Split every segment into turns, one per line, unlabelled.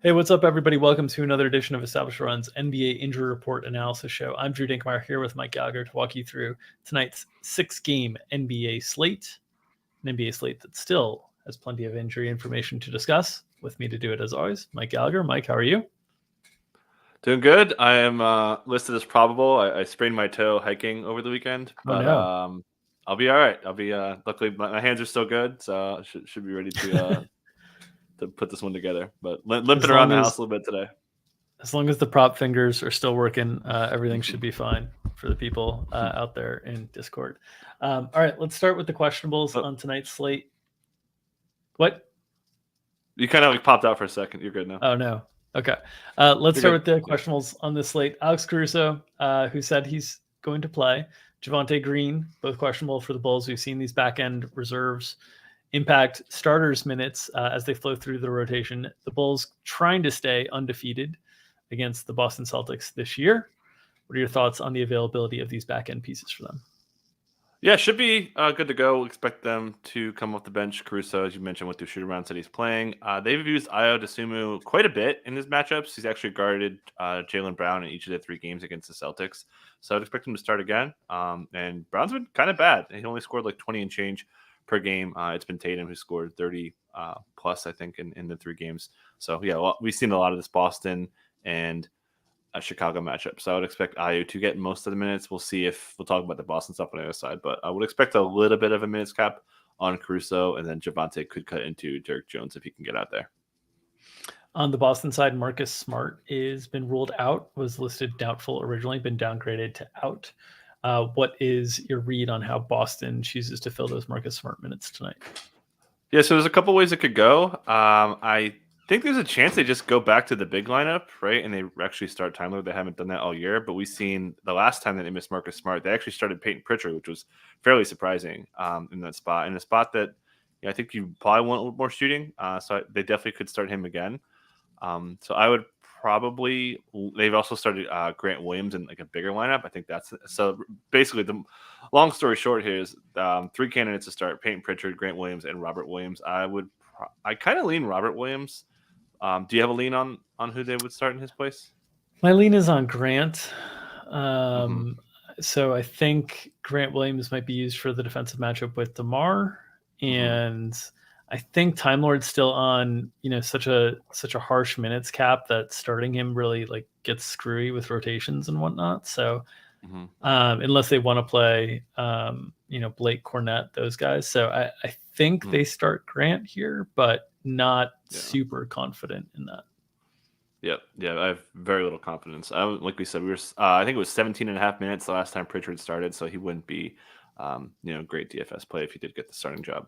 Hey, what's up, everybody? Welcome to another edition of Established Run's NBA Injury Report Analysis Show. I'm Drew Dinkmeyer here with Mike Gallagher to walk you through tonight's six-game NBA slate, an NBA slate that still has plenty of injury information to discuss. With me to do it, as always, Mike Gallagher. Mike, how are you?
Doing good. I am listed as probable. I sprained my toe hiking over the weekend,
Oh,
but
no.
I'll be all right. I'll be luckily my hands are still good, so should be ready to put this one together. But limping around the house a little bit today.
As long as the prop fingers are still working, everything should be fine for the people out there in Discord. All right, let's start with the questionables on tonight's slate. What?
You kind of popped out for a second. You're good now.
Oh, no. Okay. Let's start with the questionables on this slate. Alex Caruso, who said he's going to play. Javonte Green, both questionable for the Bulls. We've seen these back-end reserves impact starters' minutes as they flow through the rotation. The Bulls trying to stay undefeated against the Boston Celtics this year. What are your thoughts on the availability of these back-end pieces for them?
Yeah, should be good to go. We'll expect them to come off the bench. Caruso, as you mentioned, with the shoot-around that he's playing. They've used Ayo Dosunmu quite a bit in his matchups. He's actually guarded Jaylen Brown in each of the 3 games against the Celtics. So I'd expect him to start again. And Brown's been kind of bad. He only scored like 20 and change per game. It's been Tatum who scored 30 plus, I think, in the 3 games. So, yeah, we've seen a lot of this Boston and Chicago matchup. So I would expect Ayo to get most of the minutes. We'll see if we'll talk about the Boston stuff on the other side, but I would expect a little bit of a minutes cap on Caruso, and then Javonte could cut into Derek Jones if he can get out there.
On the Boston side, Marcus Smart has been ruled out, was listed doubtful originally, been downgraded to out. What is your read on how Boston chooses to fill those Marcus Smart minutes tonight?
Yeah, so there's a couple ways it could go. I think there's a chance they just go back to the big lineup, right? And they actually start Time Lord. They haven't done that all year, but we've seen the last time that they missed Marcus Smart, they actually started Peyton Pritchard, which was fairly surprising in that spot. In a spot that I think you probably want a little more shooting. So they definitely could start him again. So I would probably, they've also started Grant Williams in like a bigger lineup. I think that's, so basically the long story short here is 3 candidates to start: Peyton Pritchard, Grant Williams, and Robert Williams. I kind of lean Robert Williams. Do you have a lean on who they would start in his place?
My lean is on Grant. So I think Grant Williams might be used for the defensive matchup with DeMar. And I think Time Lord's still on, such a harsh minutes cap that starting him really like gets screwy with rotations and whatnot. So unless they want to play, Blake Cornett, those guys. So I think they start Grant here, but not super confident in that.
Yeah, I have very little confidence. Like we said, we were I think it was 17 and a half minutes the last time Pritchard started, so he wouldn't be great DFS play if he did get the starting job.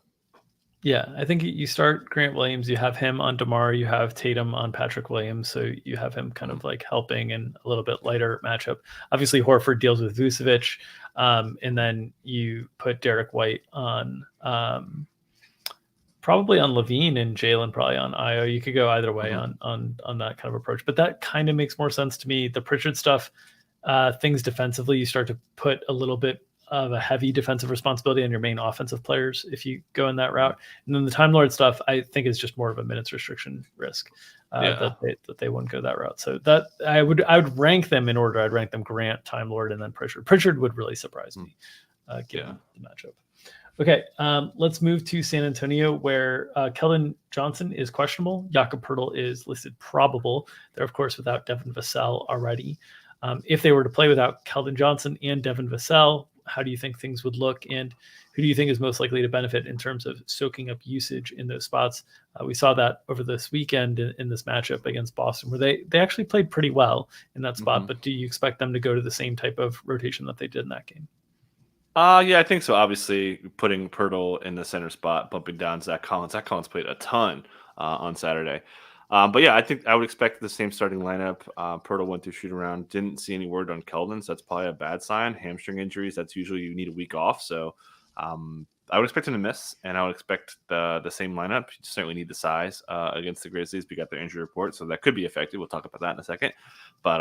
Yeah, I think you start Grant Williams, you have him on DeMar, you have Tatum on Patrick Williams, so you have him kind of like helping in a little bit lighter matchup. Obviously, Horford deals with Vucevic, and then you put Derek White on probably on Levine and Jaylen probably on Ayo. You could go either way on that kind of approach, but that kind of makes more sense to me. The Pritchard stuff, things defensively, you start to put a little bit of a heavy defensive responsibility on your main offensive players if you go in that route. And then the Time Lord stuff, I think, is just more of a minutes restriction risk that they wouldn't go that route. So that I would rank them in order. I'd rank them Grant, Time Lord, and then Pritchard. Pritchard would really surprise me given the matchup. Okay, let's move to San Antonio, where Keldon Johnson is questionable. Jakob Poeltl is listed probable. They're, of course, without Devin Vassell already. If they were to play without Keldon Johnson and Devin Vassell, how do you think things would look, and who do you think is most likely to benefit in terms of soaking up usage in those spots? We saw that over this weekend in this matchup against Boston, where they actually played pretty well in that spot, but do you expect them to go to the same type of rotation that they did in that game?
Yeah, I think so. Obviously, putting Poeltl in the center spot, bumping down Zach Collins. Zach Collins played a ton on Saturday. But yeah, I think I would expect the same starting lineup. Poeltl went through shoot around. Didn't see any word on Keldon, so that's probably a bad sign. Hamstring injuries, that's usually you need a week off. So I would expect him to miss, and I would expect the same lineup. You certainly need the size against the Grizzlies. We got their injury report, so that could be effective. We'll talk about that in a second. But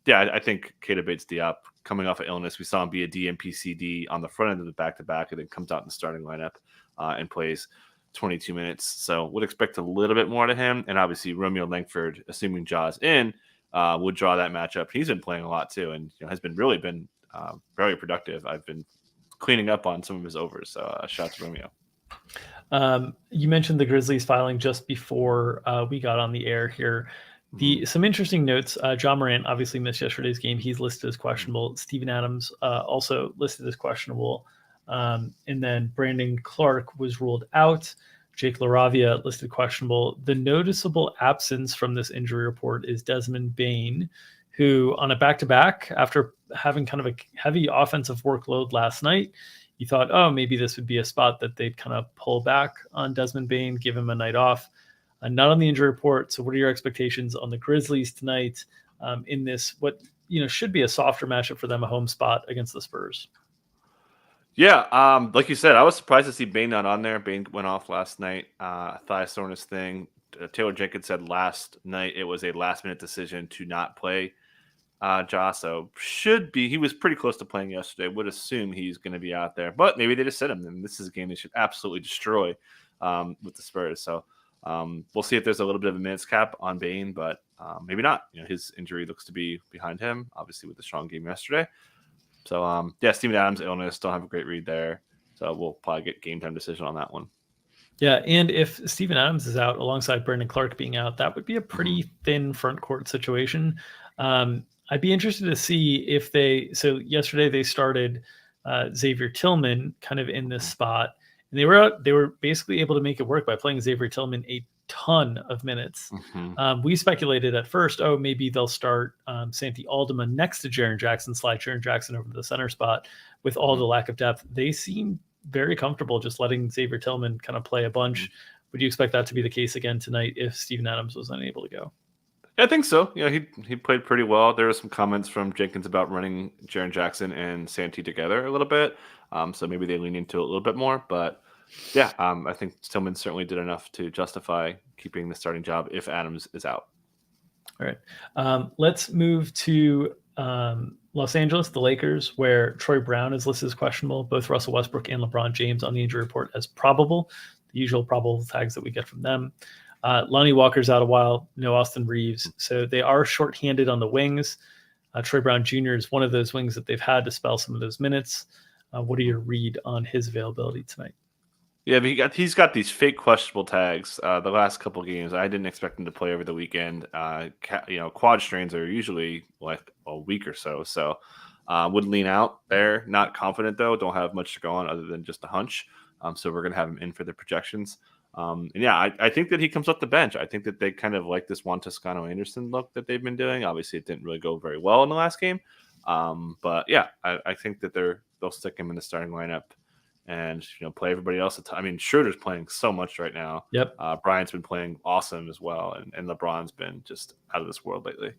yeah, I think Keita Bates-Diop coming off of illness. We saw him be a DNP CD on the front end of the back-to-back, and then comes out in the starting lineup and plays 22 minutes. So would expect a little bit more to him. And obviously Romeo Langford, assuming Ja's in, would draw that matchup. He's been playing a lot too, and has been very productive. I've been cleaning up on some of his overs. So shout out to Romeo.
You mentioned the Grizzlies filing just before we got on the air here. Some interesting notes. John Morant obviously missed yesterday's game. He's listed as questionable. Steven Adams also listed as questionable. And then Brandon Clark was ruled out. Jake LaRavia listed questionable. The noticeable absence from this injury report is Desmond Bane, who on a back-to-back, after having kind of a heavy offensive workload last night, you thought, oh, maybe this would be a spot that they'd kind of pull back on Desmond Bane, give him a night off. Not on the injury report. So what are your expectations on the Grizzlies tonight in this, what should be a softer matchup for them, a home spot against the Spurs?
Yeah, like you said, I was surprised to see Bane not on there. Bane went off last night, thigh soreness thing. Taylor Jenkins said last night it was a last-minute decision to not play Ja, so he was pretty close to playing yesterday. Would assume he's going to be out there, but maybe they just sit him. And this is a game they should absolutely destroy with the Spurs. So we'll see if there's a little bit of a minutes cap on Bane, but maybe not. His injury looks to be behind him, obviously with the strong game yesterday. So Steven Adams' illness, don't have a great read there. So we'll probably get game time decision on that one.
Yeah, and if Steven Adams is out alongside Brandon Clark being out, that would be a pretty thin front court situation. I'd be interested to see if so yesterday they started Xavier Tillman kind of in this spot, and they were basically able to make it work by playing Xavier Tillman a ton of minutes. We speculated at first, maybe they'll start Santi Aldama next to Jaren Jackson, slide Jaren Jackson over to the center spot. With all the lack of depth, they seem very comfortable just letting Xavier Tillman kind of play a bunch. Would you expect that to be the case again tonight if Steven Adams was unable to go?
I think so. He played pretty well. There were some comments from Jenkins about running Jaren Jackson and Santi together a little bit. So maybe they lean into it a little bit more. But yeah, I think Tillman certainly did enough to justify keeping the starting job if Adams is out.
All right. Let's move to Los Angeles, the Lakers, where Troy Brown is listed as questionable. Both Russell Westbrook and LeBron James on the injury report as probable. The usual probable tags that we get from them. Lonnie Walker's out a while, no Austin Reeves. So they are shorthanded on the wings. Troy Brown Jr. is one of those wings that they've had to spell some of those minutes. What are your read on his availability tonight?
Yeah, but he's got these fake questionable tags the last couple of games. I didn't expect him to play over the weekend. Quad strains are usually like a week or so. So would lean out there. Not confident, though. Don't have much to go on other than just a hunch. So we're going to have him in for the projections. I think that he comes off the bench. I think that they kind of like this Juan Toscano-Anderson look that they've been doing. Obviously, it didn't really go very well in the last game. But yeah, I think that they'll stick him in the starting lineup and play everybody else. I mean, Schroeder's playing so much right now.
Yep.
Bryant's been playing awesome as well, and LeBron's been just out of this world lately.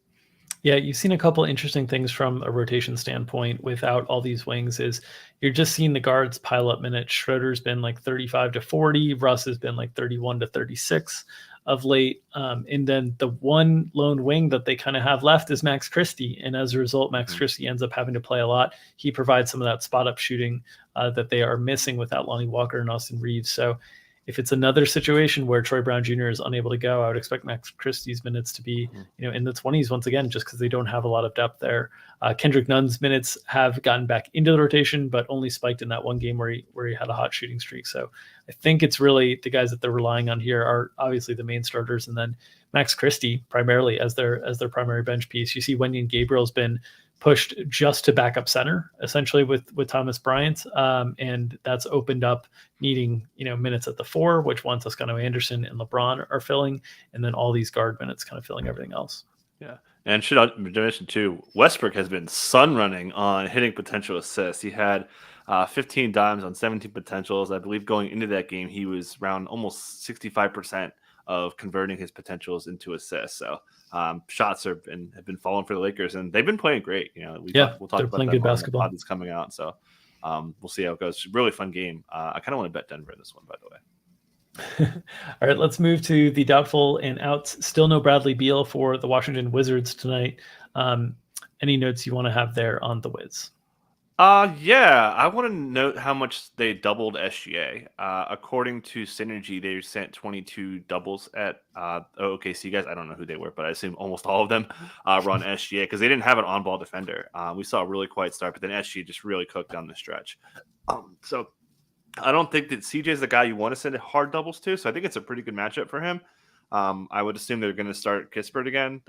Yeah, you've seen a couple interesting things from a rotation standpoint without all these wings. Is you're just seeing the guards pile up minutes. Schroeder's been like 35 to 40. Russ has been like 31 to 36 of late. And then the one lone wing that they kind of have left is Max Christie. And as a result, Max Christie ends up having to play a lot. He provides some of that spot up shooting that they are missing without Lonnie Walker and Austin Reeves. So if it's another situation where Troy Brown Jr. is unable to go, I would expect Max Christie's minutes to be, in the 20s once again, just because they don't have a lot of depth there. Kendrick Nunn's minutes have gotten back into the rotation, but only spiked in that one game where he had a hot shooting streak. So I think it's really the guys that they're relying on here are obviously the main starters, and then Max Christie primarily as their primary bench piece. You see Wendy and Gabriel's been pushed just to back up center, essentially with Thomas Bryant, and that's opened up needing minutes at the 4, which Juan Toscano-Anderson and LeBron are filling, and then all these guard minutes kind of filling everything else.
Yeah, and should I mention too, Westbrook has been sun running on hitting potential assists. He had 15 dimes on 17 potentials. I believe going into that game, he was around almost 65% of converting his potentials into assists. So shots have been falling for the Lakers, and they've been playing great. We'll talk about that
good basketball.
that's coming out. So we'll see how it goes. It's a really fun game. I kind of want to bet Denver in this one, by the way.
All right, let's move to the doubtful and outs. Still no Bradley Beal for the Washington Wizards tonight. Any notes you want to have there on the Wiz?
Yeah, I want to note how much they doubled SGA. According to Synergy, they sent 22 doubles at OKC guys. I don't know who they were, but I assume almost all of them run SGA because they didn't have an on-ball defender. We saw a really quiet start, but then SGA just really cooked down the stretch. So I don't think that CJ is the guy you want to send hard doubles to. So I think it's a pretty good matchup for him. I would assume they're going to start Kispert again.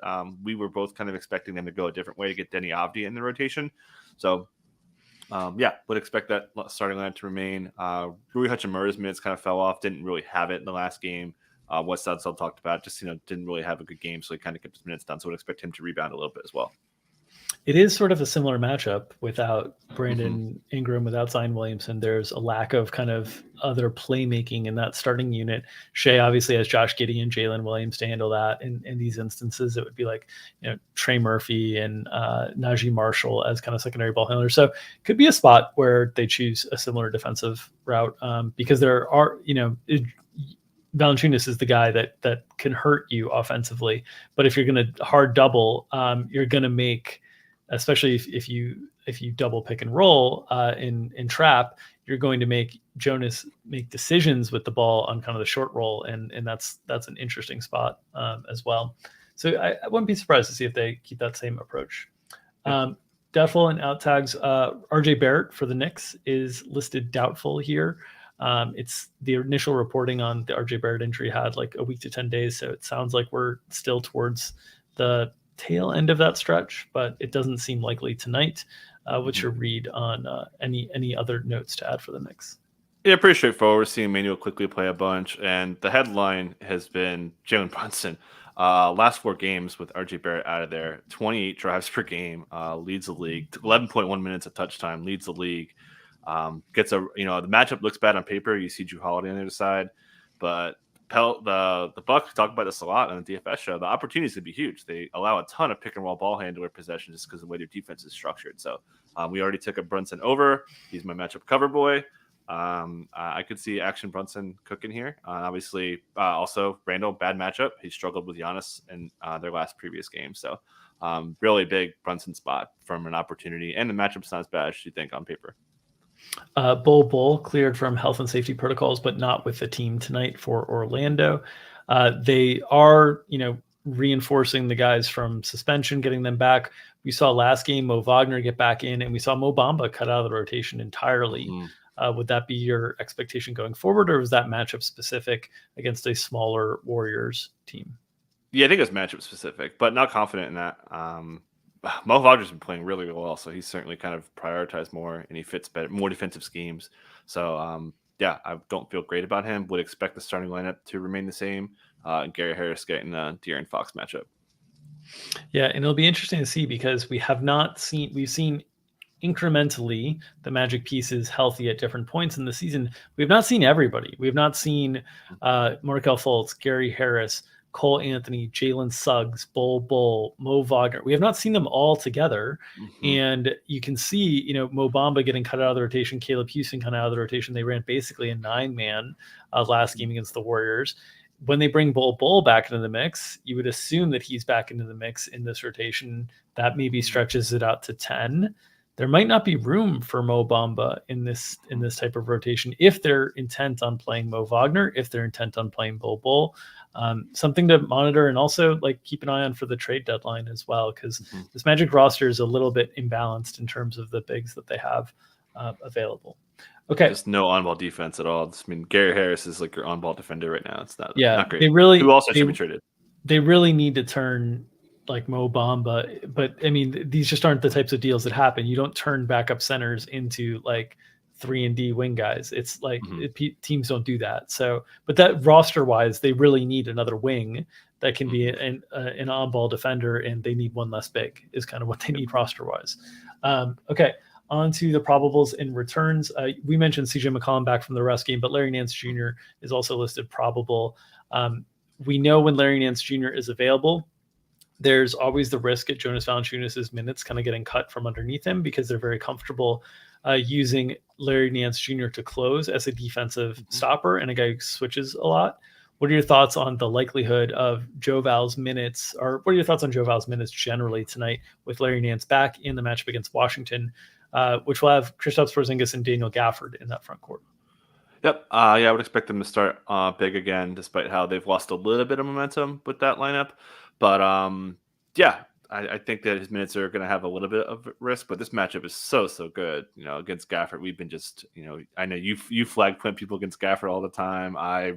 We were both kind of expecting them to go a different way to get Denny Avdi in the rotation. So would expect that starting line to remain. Rui Hachimura's minutes kind of fell off. Didn't really have it in the last game. What Sudsell talked about, just didn't really have a good game, so he kind of kept his minutes down. So I would expect him to rebound a little bit as well.
It is sort of a similar matchup without Brandon Ingram, without Zion Williamson. There's a lack of kind of other playmaking in that starting unit. Shea obviously has Josh Giddey and Jalen Williams to handle that. In these instances, it would be like Trey Murphy and Najee Marshall as kind of secondary ball handlers. So it could be a spot where they choose a similar defensive route because there are Valanciunas is the guy that can hurt you offensively. But if you're going to hard double, you're going to make, especially if you double pick and roll in trap, you're going to make Jonas make decisions with the ball on kind of the short roll, and that's an interesting spot as well. So I wouldn't be surprised to see if they keep that same approach. Doubtful and out tags. RJ Barrett for the Knicks is listed doubtful here. It's the initial reporting on the RJ Barrett injury had like a week to 10 days. So it sounds like we're still towards the tail end of that stretch, but it doesn't seem likely tonight. What's your read on any other notes to add for the Knicks?
Yeah, pretty straightforward. We're seeing Manuel quickly play a bunch, and the headline has been Jalen Brunson. Last 4 games with RJ Barrett out of there, 28 drives per game, leads the league, 11.1 minutes of touch time, leads the league. Gets the matchup looks bad on paper. You see Drew Holiday on the other side, but the Bucks talk about this a lot on the DFS show. The opportunities could be huge. They allow a ton of pick and roll ball handler possession just because of the way their defense is structured. So we already took a Brunson over. He's my matchup cover boy. I could see Action Brunson cooking here. Obviously, also Randall, bad matchup. He struggled with Giannis in their last previous game. So really big Brunson spot from an opportunity, and the matchup's not as bad as you think on paper.
Bull cleared from health and safety protocols, but not with the team tonight for Orlando. They are, reinforcing the guys from suspension, getting them back. We saw last game Mo Wagner get back in, and we saw Mo Bamba cut out of the rotation entirely. Would that be your expectation going forward, or was that matchup specific against a smaller Warriors team?
Yeah, I think it's matchup specific, but not confident in that. Mo Wagner's been playing really well, so he's certainly kind of prioritized more, and he fits better, more defensive schemes. So, I don't feel great about him. Would expect the starting lineup to remain the same. Gary Harris getting the De'Aaron Fox matchup.
Yeah, and it'll be interesting to see because we've seen incrementally the Magic pieces healthy at different points in the season. We've not seen everybody. We've not seen Markelle Fultz, Gary Harris, Cole Anthony, Jalen Suggs, Bull, Mo Wagner. We have not seen them all together. And you can see, Mo Bamba getting cut out of the rotation, Caleb Houston cut out of the rotation. They ran basically a 9-man last game against the Warriors. When they bring Bull back into the mix, you would assume that he's back into the mix in this rotation. That maybe stretches it out to 10. There might not be room for Mo Bamba in this type of rotation if they're intent on playing Mo Wagner, if they're intent on playing Bull. Something to monitor, and also keep an eye on for the trade deadline as well, because this Magic roster is a little bit imbalanced in terms of the bigs that they have available. Okay,
just no on-ball defense at all. Gary Harris is like your on-ball defender right now. It's not great.
Who
also should be traded?
They really need to turn like Mo Bamba, but these just aren't the types of deals that happen. You don't turn backup centers into 3-and-D wing guys. It's teams don't do that. So, but that roster wise, they really need another wing that can be an on-ball defender, and they need one less big is kind of what they need roster wise. Okay. On to the probables and returns. We mentioned CJ McCollum back from the rest game, but Larry Nance Jr. is also listed probable. We know when Larry Nance Jr. is available, there's always the risk at Jonas Valanciunas' minutes kind of getting cut from underneath him because they're very comfortable using Larry Nance Jr. to close as a defensive stopper and a guy who switches a lot. What are your thoughts on the likelihood of Joe Val's minutes, or what are your thoughts on Joe Val's minutes generally tonight with Larry Nance back in the matchup against Washington? which will have Kristaps Porzingis and Daniel Gafford in that front court.
Yep. I would expect them to start big again, despite how they've lost a little bit of momentum with that lineup. But yeah, I think that his minutes are going to have a little bit of risk. But this matchup is so good. Against Gafford, we've been just I know you flag point people against Gafford all the time. I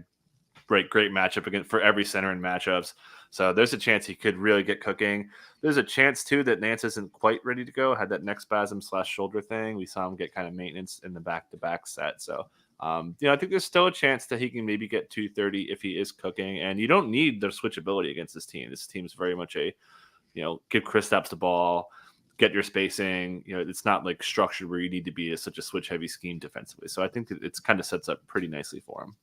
great matchup again for every center in matchups. So there's a chance he could really get cooking. There's a chance too that Nance isn't quite ready to go. Had that neck spasm / shoulder thing. We saw him get kind of maintenance in the back-to-back set. So I think there's still a chance that he can maybe get 230 if he is cooking. And you don't need the switchability against this team. This team is very much a, give Kristaps the ball, get your spacing. It's not like structured where you need to be such a switch-heavy scheme defensively. So I think that it's kind of sets up pretty nicely for him.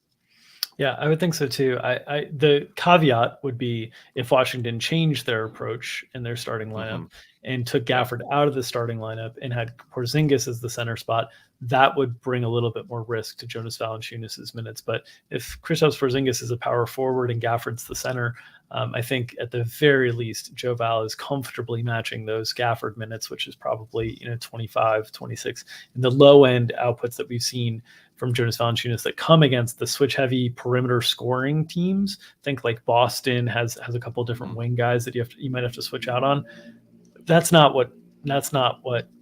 Yeah, I would think so too. The caveat would be if Washington changed their approach in their starting lineup and took Gafford out of the starting lineup and had Porzingis as the center spot, that would bring a little bit more risk to Jonas Valanciunas' minutes. But if Kristaps Porzingis is a power forward and Gafford's the center, I think at the very least, Joe Val is comfortably matching those Gafford minutes, which is probably 25, 26, and the low end outputs that we've seen from Jonas Valanciunas that come against the switch-heavy perimeter scoring teams. Think like Boston has a couple of different wing guys that you might have to switch out on. That's not what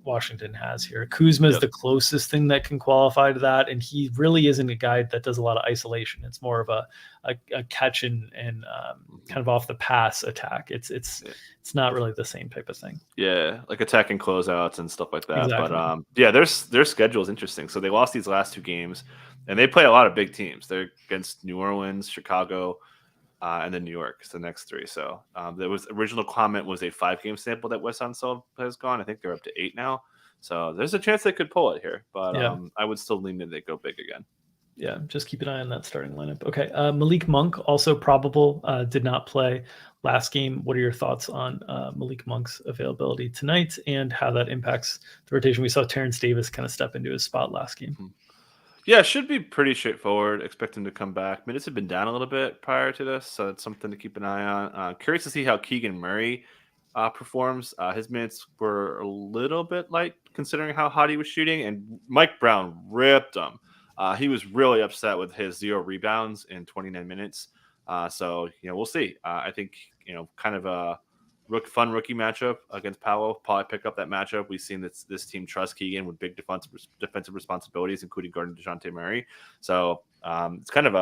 Washington has here. Kuzma is the closest thing that can qualify to that, and he really isn't a guy that does a lot of isolation. It's more of a catch and kind of off the pass attack. It's not really the same type of thing.
Yeah, like attacking closeouts and stuff like that.
Exactly.
But their schedule is interesting. So they lost these last 2 games, and they play a lot of big teams. They're against New Orleans, Chicago, and then New York is the next 3. So there was original comment was a 5-game sample that Wes Unseld has gone. I think they're up to 8 now. So there's a chance they could pull it here, but I would still lean that they go big again.
Yeah, just keep an eye on that starting lineup. Okay, Malik Monk, also probable, did not play last game. What are your thoughts on Malik Monk's availability tonight and how that impacts the rotation? We saw Terrence Davis kind of step into his spot last game.
Yeah, it should be pretty straightforward. Expect him to come back. Minutes have been down a little bit prior to this, so it's something to keep an eye on. Curious to see how Keegan Murray performs. His minutes were a little bit light considering how hot he was shooting, and Mike Brown ripped him. He was really upset with his 0 rebounds in 29 minutes. So we'll see. I think kind of a fun rookie matchup against Powell. Probably pick up that matchup. We've seen this team trust Keegan with big defensive responsibilities, including guarding DeJounte Murray. So it's kind of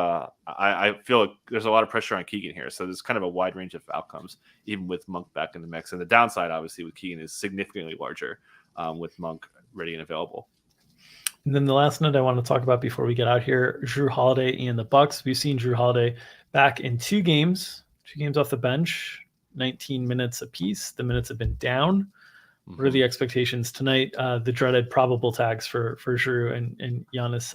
I feel like there's a lot of pressure on Keegan here. So there's kind of a wide range of outcomes, even with Monk back in the mix. And the downside, obviously, with Keegan is significantly larger with Monk ready and available.
And then the last note I want to talk about before we get out here, Jrue Holiday and the Bucks. We've seen Jrue Holiday back in 2 games off the bench, 19 minutes apiece. The minutes have been down. What are the expectations tonight? The dreaded probable tags for Jrue and Giannis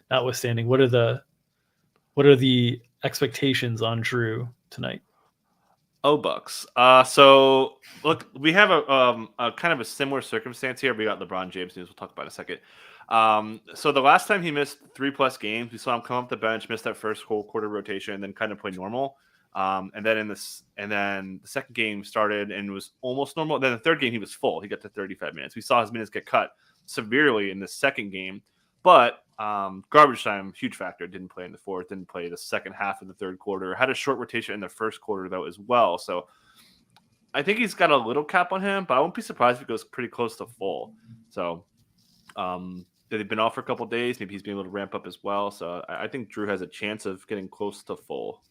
notwithstanding. What are the expectations on Jrue tonight?
Bucks. So look, we have a kind of a similar circumstance here. We got LeBron James news. We'll talk about in a second. So the last time he missed 3+ games, we saw him come off the bench, miss that first whole quarter rotation, and then kind of play normal. And then the second game started and was almost normal. Then the third game he was full. He got to 35 minutes. We saw his minutes get cut severely in the second game, but garbage time, huge factor. Didn't play in the fourth. Didn't play the second half of the third quarter. Had a short rotation in the first quarter though as well. So I think he's got a little cap on him, but I won't be surprised if it goes pretty close to full. So they've been off for a couple of days. Maybe he's been able to ramp up as well. So I think Jrue has a chance of getting close to full.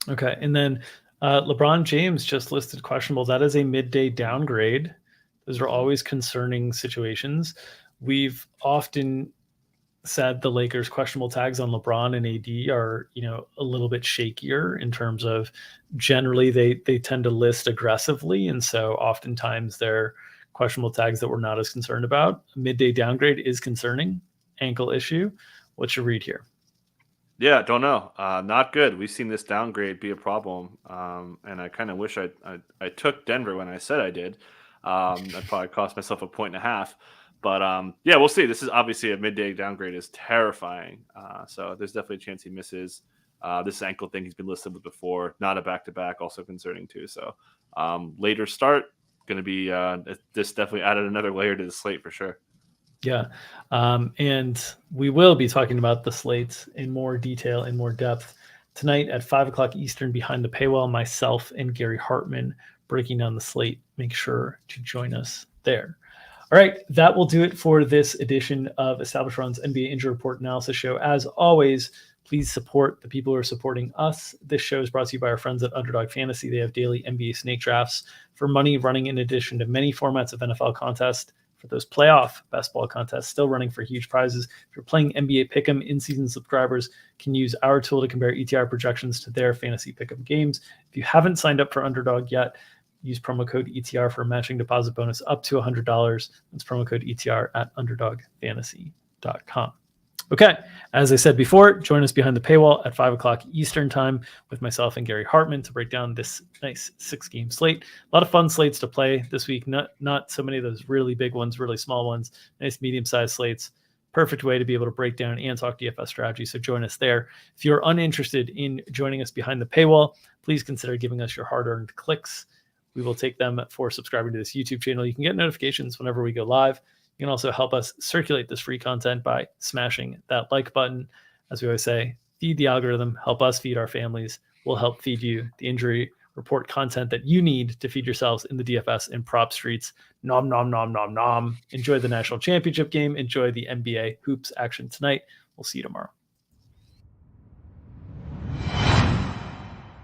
Okay, and then LeBron James just listed questionable. That is a midday downgrade. Those are always concerning situations. We've often said the Lakers' questionable tags on LeBron and AD are, a little bit shakier in terms of generally they tend to list aggressively, and so oftentimes they're questionable tags that we're not as concerned about. Midday downgrade is concerning. Ankle issue. What's your read here?
Yeah, don't know. Not good. We've seen this downgrade be a problem, and I kind of wish I took Denver when I said I did. I probably cost myself 1.5 points, but yeah, we'll see. This is obviously a midday downgrade is terrifying. So there's definitely a chance he misses. This ankle thing he's been listed with before, not a back-to-back, also concerning too. So later start, going to be this definitely added another layer to the slate for sure.
Yeah. And we will be talking about the slates in more detail, in more depth tonight at 5 o'clock Eastern behind the paywall. Myself and Gary Hartman breaking down the slate. Make sure to join us there. All right, that will do it for this edition of Established Run's NBA Injury Report Analysis Show. As always, please support the people who are supporting us. This show is brought to you by our friends at Underdog Fantasy. They have daily NBA snake drafts for money running in addition to many formats of NFL contests. For those playoff best ball contests still running for huge prizes. If you're playing NBA Pick'em, in-season subscribers can use our tool to compare ETR projections to their fantasy Pick'em games. If you haven't signed up for Underdog yet, use promo code ETR for a matching deposit bonus up to $100. That's promo code ETR at underdogfantasy.com. Okay, as I said before, join us behind the paywall at 5 o'clock Eastern time with myself and Gary Hartman to break down this nice 6-game slate. A lot of fun slates to play this week. Not so many of those really big ones, really small ones. Nice medium-sized slates. Perfect way to be able to break down and talk DFS strategy. So join us there. If you're uninterested in joining us behind the paywall, please consider giving us your hard-earned clicks. We will take them for subscribing to this YouTube channel. You can get notifications whenever we go live. You can also help us circulate this free content by smashing that like button. As we always say, feed the algorithm, help us feed our families. We'll help feed you the injury report content that you need to feed yourselves in the DFS and prop streets. Nom, nom, nom, nom, nom. Enjoy the national championship game. Enjoy the NBA hoops action tonight. We'll see you tomorrow.